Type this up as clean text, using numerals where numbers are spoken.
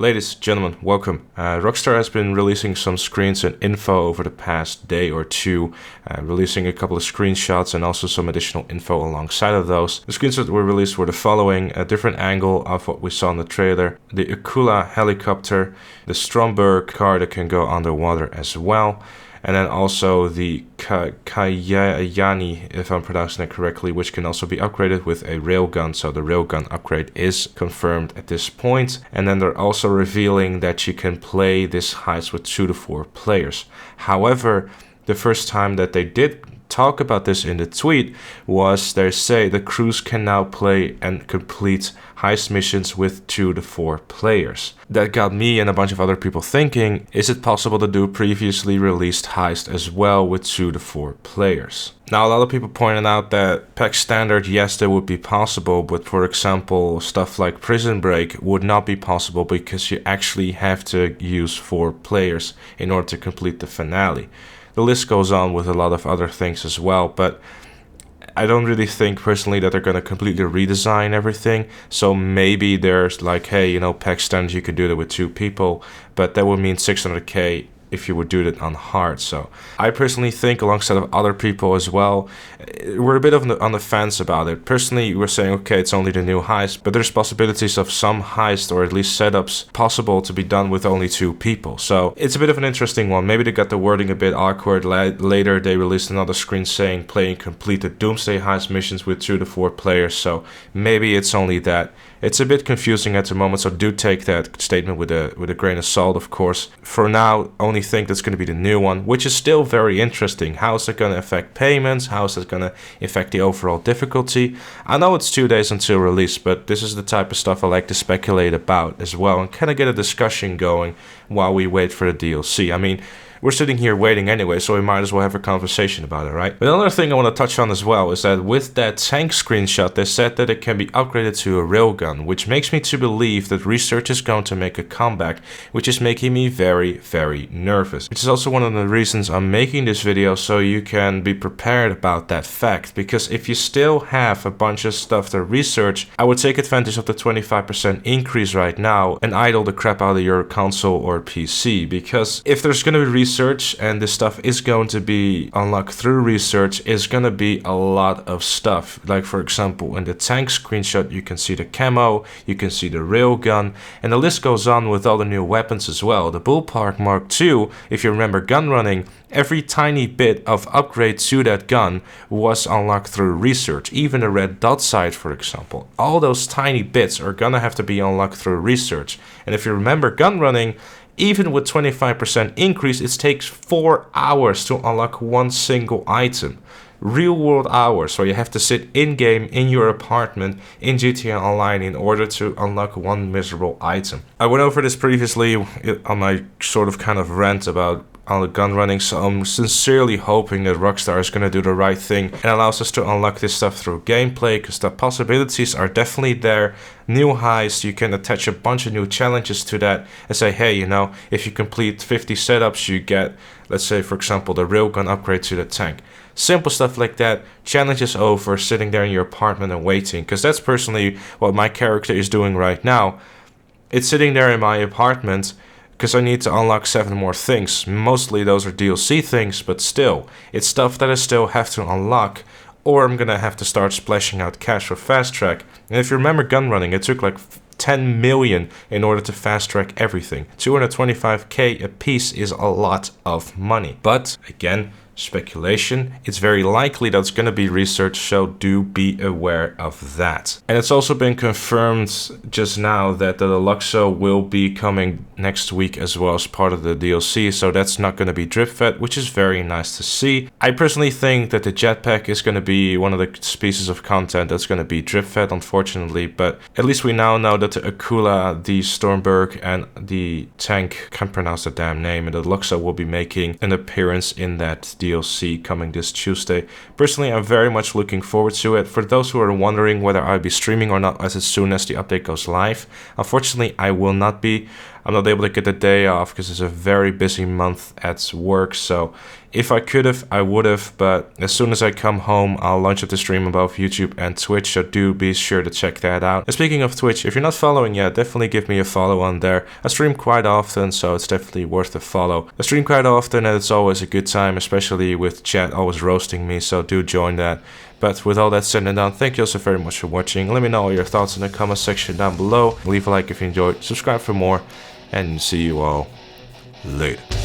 Ladies and gentlemen, welcome. Rockstar has been releasing some screens and info over the past day or two, releasing a couple of screenshots and also some additional info alongside of those. The screenshots that were released were the following: a different angle of what we saw in the trailer, the Akula helicopter, the Stromberg car that can go underwater as well, and then also the Kayani, if I'm pronouncing it correctly, which can also be upgraded with a railgun. So the railgun upgrade is confirmed at this point. And then they're also revealing that you can play this heist with 2 to 4 players. However, the first time that they did talk about this in the tweet was they say the crews can now play and complete heist missions with 2 to 4 players. That got me and a bunch of other people thinking, is it possible to do previously released heist as well with 2 to 4 players? Now, a lot of people pointed out that PAX standard, yes, that would be possible, but for example, stuff like Prison Break would not be possible because you actually have to use 4 players in order to complete the finale. The list goes on with a lot of other things as well, but I don't really think personally that they're going to completely redesign everything. So maybe there's like, hey, PAX standard, you could do that with 2 people, but that would mean 600k if you would do it on hard. So I personally think, alongside of other people as well, we're a bit on the fence about it. Personally, we're saying, okay, it's only the new heist, but there's possibilities of some heist or at least setups possible to be done with only 2 people. So it's a bit of an interesting one. Maybe they got the wording a bit awkward. Later, they released another screen saying playing completed Doomsday Heist missions with 2 to 4 players. So maybe it's only that. It's a bit confusing at the moment, so do take that statement with a grain of salt, of course. For now, only think that's going to be the new one, which is still very interesting. How is it going to affect payments? How is it going to affect the overall difficulty? I know it's 2 days until release, but this is the type of stuff I like to speculate about as well and kind of get a discussion going while we wait for the DLC. I mean, we're sitting here waiting anyway, so we might as well have a conversation about it, right? But another thing I want to touch on as well is that with that tank screenshot, they said that it can be upgraded to a railgun, which makes me to believe that research is going to make a comeback, which is making me very, very nervous. Which is also one of the reasons I'm making this video, so you can be prepared about that fact. Because if you still have a bunch of stuff to research, I would take advantage of the 25% increase right now and idle the crap out of your console or PC. Because if there's going to be research and this stuff is going to be unlocked through research, is going to be a lot of stuff. Like, for example, in the tank screenshot, you can see the camo, you can see the railgun, and the list goes on with all the new weapons as well. The Bullpark Mark II, if you remember gun running, every tiny bit of upgrade to that gun was unlocked through research. Even the red dot sight, for example. All those tiny bits are gonna have to be unlocked through research. And if you remember gun running, even with 25% increase, it takes 4 hours to unlock one single item. Real world hours, so you have to sit in-game in your apartment in GTA Online in order to unlock one miserable item. I went over this previously on my sort of kind of rant about on the gun running, so I'm sincerely hoping that Rockstar is going to do the right thing and allows us to unlock this stuff through gameplay, because the possibilities are definitely there. New heist, you can attach a bunch of new challenges to that and say, hey, if you complete 50 setups, you get, let's say, for example, the railgun upgrade to the tank. Simple stuff like that. Challenge is over, sitting there in your apartment and waiting, because that's personally what my character is doing right now. It's sitting there in my apartment because I need to unlock 7 more things. Mostly those are DLC things, but still, it's stuff that I still have to unlock, or I'm gonna have to start splashing out cash for fast track. And if you remember gun running, it took like 10 million in order to fast track everything. 225k a piece is a lot of money. But again, speculation, it's very likely that's going to be research, so do be aware of that. And it's also been confirmed just now that the Deluxo will be coming next week as well as part of the DLC, so that's not going to be drip fed, which is very nice to see. I personally think that the jetpack is going to be one of the pieces of content that's going to be drip fed, unfortunately, but at least we now know that the Akula, the Stormberg, and the tank, can't pronounce the damn name, and the Deluxo will be making an appearance in that DLC coming this Tuesday. Personally, I'm very much looking forward to it. For those who are wondering whether I'll be streaming or not as soon as the update goes live, unfortunately, I will not be. I'm not able to get the day off because it's a very busy month at work. So if I could have, I would have, but as soon as I come home, I'll launch up the stream on both YouTube and Twitch, so do be sure to check that out. And speaking of Twitch, if you're not following yet, definitely give me a follow on there. I stream quite often, so it's definitely worth a follow. I stream quite often and it's always a good time, especially with chat always roasting me, so do join that. But with all that said and done, thank you also very much for watching. Let me know all your thoughts in the comment section down below. Leave a like if you enjoyed, subscribe for more, and see you all later.